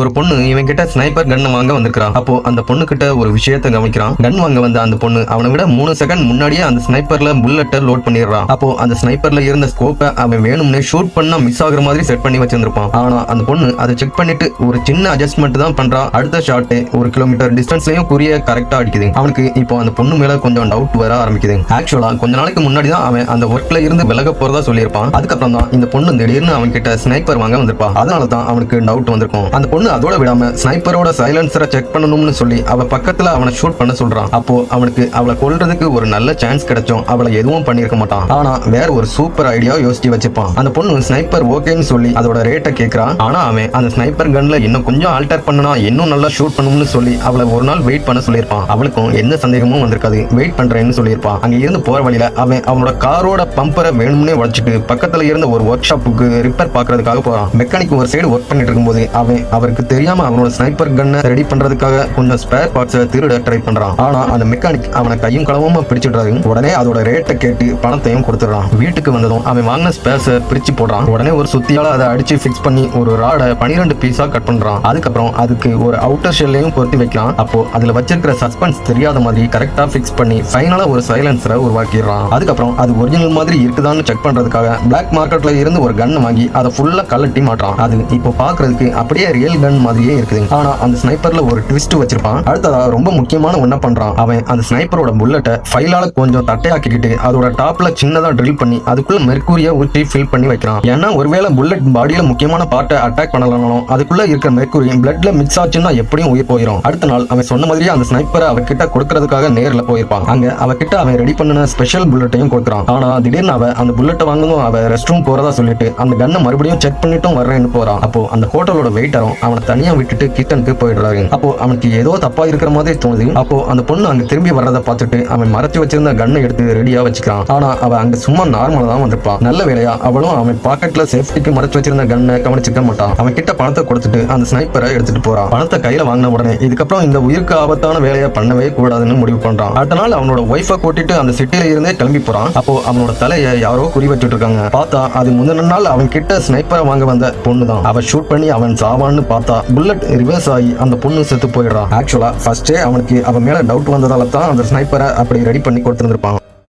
ஒரு பொண்ணு இவன் கிட்ட ஸ்னைப்பர் கன் வாங்க வந்திருக்கான். அப்போ அந்த பொண்ணு கிட்ட ஒரு விஷயத்தை கவனிக்கிறான். கன் வாங்க வந்த அந்த பொண்ணு அவனை விட 3 செகண்ட் முன்னாடியே அந்த ஸ்னைப்பர்ல புல்லட்டை லோட் பண்ணிடுறான். அப்போ அந்த ஸ்னைப்பர்ல இருந்த ஸ்கோப்பை அவன் வேணும்னே ஷூட் பண்ணா மிஸ் ஆகுற மாதிரி செட் பண்ணி வச்சிருந்திருப்பான். ஆனா அந்த பொண்ணு அதை செக் பண்ணிட்டு ஒரு சின்ன அட்ஜஸ்ட்மெண்ட் தான் பண்றா. அடுத்த ஷாட் 1 கிலோமீட்டர் டிஸ்டன்ஸ்லயும் குறிய கரெக்டா அடிக்குது. அவனுக்கு இப்போ அந்த பொண்ணு மேல கொஞ்சம் டவுட் வர ஆரம்பிக்குது. ஆக்சுவலா கொஞ்ச நாளைக்கு முன்னாடி தான் அவன் அந்த ஒர்க்ல இருந்து விலக போறதா சொல்லியிருப்பான். அதுக்கப்புறம் தான் இந்த பொண்ணு திடீர்னு அவன் கிட்ட ஸ்னைப்பர் வாங்க வந்திருப்பா. அதனால தான் அவனுக்கு டவுட் வந்திருக்கும். அந்த பொண்ணு அதோட விடாம ஸ்னைப்பரோட சைலன்சரை செக் பண்ணணும்னு சொல்லி அவ பக்கத்துல அவனை ஷூட் பண்ண சொல்றான். அப்போ அவனுக்கு அவளை கொல்றதுக்கு ஒரு நல்ல சான்ஸ் கிடைச்சும் அவளை எதுவும் பண்ணிருக்க மாட்டான். ஆனா வேற ஒரு சூப்பர் ஐடியா யோசிச்சு வச்சுப்பான். அந்த பொண்ணு ஸ்னைப்பர் ஓகேன்னு சொல்லி அதோட ரேட்டை கேட்கறான். ஆனா அவன் அந்த ஸ்னைப்பர் கன்ல இன்னும் கொஞ்சம் ஆல்டர் பண்ணனா இன்னும் நல்லா ஷூட் பண்ணணும்னு சொல்லி அவளை ஒரு நாள் வெயிட் பண்ண சொல்லியிருப்பான். அவளுக்கும் எந்த சந்தேகமும் வந்திருக்காது. வெயிட் பண்றேன்னு சொல்லியிருப்பான். அங்க இருந்து போற வழியில அவன் அவனோட காரோட பம்பரை வேணும்னே உடைச்சிட்டு பக்கத்துல இருந்த ஒரு ஒர்க் ஷாப்புக்கு ரிப்பேர் பாக்குறதுக்காக போறான். மெக்கானிக் ஒரு சைடு ஒர்க் பண்ணிட்டு இருக்கும்போது அவன் அவருக்கு தெரியாம அவனோட ஸ்னைப்பர் கன்னை ரெடி பண்றதுக்காக கொஞ்சம் ஸ்பேர் பார்ட்ஸை திருட ட்ரை பண்றான். ஆனா அந்த மெக்கானிக் அவனை கையும் களவுமா பிடிச்சிடுறாரு. உடனே அதோட ரேட்டை கேட்டு பணத்தையும் கொடுத்துறான். வீட்டுக்கு வந்ததும் அவன் வாங்கின ஸ்பேர்ஸை பிரிச்சு போடுறான். உடனே ஒரு சுத்தியால அதை அடிச்சு ஃபிக்ஸ் பண்ணி ஒரு ராடை 12 பீஸா கட் பண்றான். அதுக்கப்புறம் அதுக்கு ஒரு அவுட்டர் ஷெல்லையும் பொருத்தி வைக்கலாம். அப்போ அதுல வச்சிருக்கிற சஸ்பென்ஸ் தெரியாத மாதிரி கரெக்டா ஃபிக்ஸ் பண்ணி ஃபைனலா ஒரு சைலன்சரை உருவாக்கிடுறான். அதுக்கப்புறம் அது ஒரிஜினல் மாதிரி இருக்குதான்னு செக் பண்றதுக்காக பிளாக் மார்க்கெட்ல இருந்து ஒரு கன் வாங்கி அதை ஃபுல்லா கலட்டி மாட்டான். அது இப்போ பாக்குறதுக்கு அப்படியே ரியல் கன் மாதிரியே இருக்குது. ஆனா அந்த ஸ்னைப்பர்ல ஒரு ட்விஸ்ட் வச்சிருப்பான். அடுத்ததா ரொம்ப முக்கியமான ஒண்ண பண்றான். அவன் அந்த ஸ்னைப்பரோட புல்லட்டை ஃபைலால கொஞ்சம் தட்டையாக்கிக்கிட்டு அதோட டாப்ல சின்னதா ட்ரில் பண்ணி அதுக்குள்ள மெர்க்குரிய ஊற்றி ஃபில் பண்ணி வைக்கிறான். ஏன்னா ஒருவேளை புல்லட் பாடியில முக்கியமான பார்ட்டை அட்டாக் பண்ணலாம், அதுக்குள்ள இருக்கிற மெர்க்குரி பிளட்ல மிக்ஸ் ஆச்சுன்னா எப்படியும் உயிர் போயிடும். அடுத்த நாள் அவன் சொன்ன மாதிரியே அந்த ஸ்னைப்பரை அவகிட்ட கொடுக்கறதுக்காக நேர்ல போயிருப்பான். அங்க அவகிட்ட அவன் ரெடி பண்ணின ஸ்பெஷல் புல்லட்டையும் கொடுக்குறான். ஆனா திடீர்னு அவ அந்த புல்லட்டை வாங்கணும் அவ ரெஸ்ட் ரூம் போறதா சொல்லிட்டு அந்த கன்னை மறுபடியும் செக் பண்ணிட்டும் வர்றேன்னு போறான். அப்போ அந்த ஹோட்டலோட வெயிட்டரும் அவனை தனியா விட்டுட்டு கிச்சனுக்கு போயிடுறாரு. அப்போ அவனுக்கு ஏதோ தப்பா இருக்கிற மாதிரி தோணுது. அப்போ அந்த பொண்ணு அங்க திரும்பி வர்றதை பார்த்துட்டு அவன் மறைச்சு வச்சிருந்த கன்னை எடுத்து ரெடியா வச்சுக்கிறான். ஆனா அவ அங்க சும்மா நார்மலா தான் வந்திருப்பான். நல்ல வேலையா அவளும் அவன் பாக்கெட்ல சேஃப்டிக்கு மறைச்சு வச்சிருந்த கன்னை கவனிச்சிக்க மாட்டான். அவன் கிட்ட பணத்தை கொடுத்துட்டு அந்த ஸ்னைப்பரை எடுத்துட்டு போறான். பணத்தை கையில வாங்கின உடனே இதுக்கப்புறம் இந்த உயிருக்கு ஆபத்தான வேலையை பண்ணவே கூடாதுன்னு முடிவு பண்றான். அடுத்த நாள் அவனோட ஒய்ஃபை கூட்டிட்டு அந்த சிட்டில இருந்தே கிளம்பி போறான். அப்போ அவனோட தலையை யாரோ குறி வச்சுட்டு இருக்காங்க. பார்த்தா அது முந்தின நாள் அவன் கிட்ட ஸ்னைப்பரை வாங்க வந்த பொண்ணு தான். அவ ஷூட் பண்ணி அவன் சாவான்னு பார்த்தா புல்லட் ரிவர்ஸ் ஆகி அந்த பொண்ணு செத்து போயிடுறான். ஆக்சுவலா ஃபர்ஸ்டே அவனுக்கு அவன் மேல டவுட் வந்ததால தான் அந்த ஸ்னைப்பரை அப்படி ரெடி பண்ணி கொடுத்துருந்துருப்பான்.